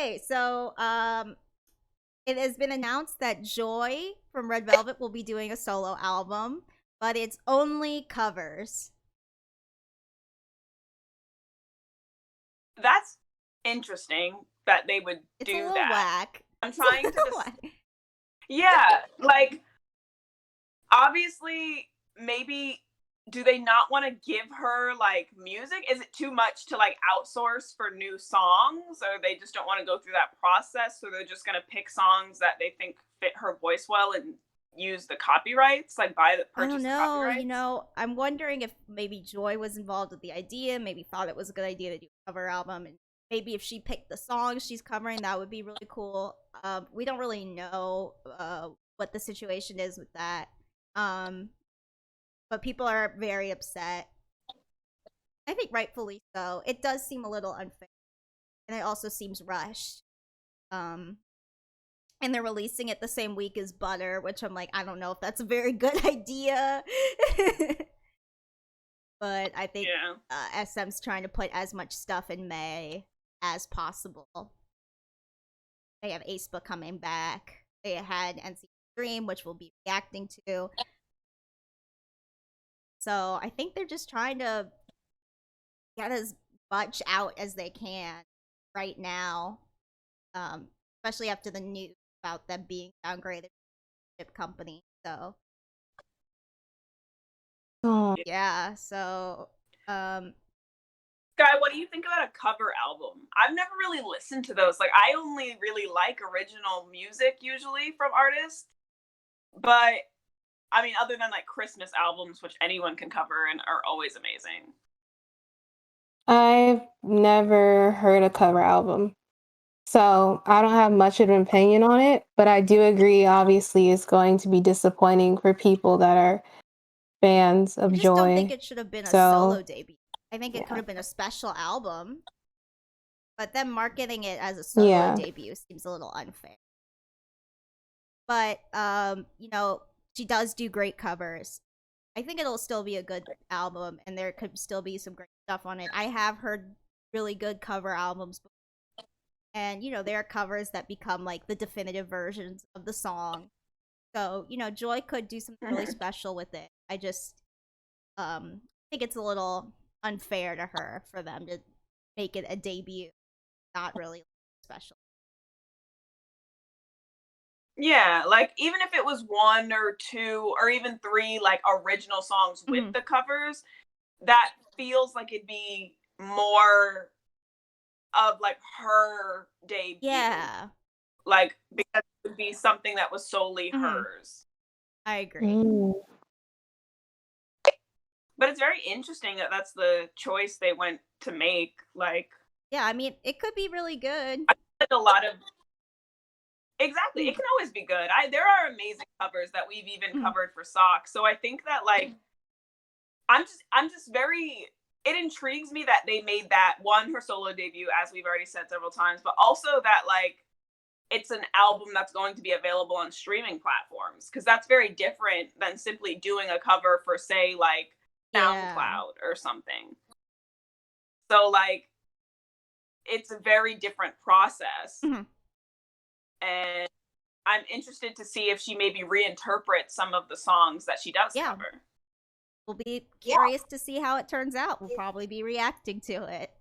Okay, so it has been announced that Joy from Red Velvet will be doing a solo album, but it's only covers. That's interesting that they would It's a do little that. whack. I'm It's a trying to little whack. yeah, like obviously maybe do they not want to give her like music? Is it too much to like outsource for new songs, or they just don't want to go through that process, so they're just going to pick songs that they think fit her voice well and use the copyrights, like I don't purchase the know. copyrights? I'm wondering if maybe Joy was involved with the idea, maybe thought it was a good idea to do a cover album, and maybe if she picked the songs she's covering, that would be really cool. We don't really know what the situation is with that. Um, but people are very upset. I think rightfully so. It does seem a little unfair, and it also seems rushed. Um, and they're releasing it the same week as Butter, which I'm like, I don't know if that's a very good idea. But I think Yeah. SM's trying to put as much stuff in May as possible. They have aespa coming back. They had NC Dream, which we'll be reacting to. So I think they're just trying to get as much out as they can right now, especially after the news about them being downgraded chip company. So Oh, yeah, so Guy, what do you think about a cover album? I've never really listened to those. Like, I only really like original music usually from artists, but I mean, other than like Christmas albums, which anyone can cover and are always amazing. I've never heard a cover album, so I don't have much of an opinion on it, but I do agree, obviously, it's going to be disappointing for people that are fans I of just don't think Joy. it should have been a So, solo debut. I think it could yeah. have been a special album, but them marketing it as a solo Yeah. debut seems a little unfair. But she does do great covers. I think it'll still be a good album, and there could still be some great stuff on it. I have heard really good cover albums before, and there are covers that become like the definitive versions of the song. So Joy could do something really Mhm. special with it. I just think it's a little unfair to her for them to make it a debut, not really special. Yeah, like even if it was one or two or even three like original songs with Mhm. the covers, that feels like it'd be more of like her debut. Yeah. Like because it would be something that was solely Mhm. hers. I agree. Mm. But it's very interesting that that's the choice they went to make. Yeah, I mean, it could be really good. Like a lot of exactly, Mhm. it can always be good. I There are amazing covers that we've even Mhm. covered for SOCS. So I think that like I'm just very it intrigues me that they made that one her solo debut, as we've already said several times, but also that like it's an album that's going to be available on streaming platforms, because that's very different than simply doing a cover for say like Yeah. SoundCloud or something. So like it's a very different process, Mhm. and I'm interested to see if she maybe reinterprets some of the songs that she does Yeah. cover. We'll be curious to see how it turns out. We'll probably be reacting to it.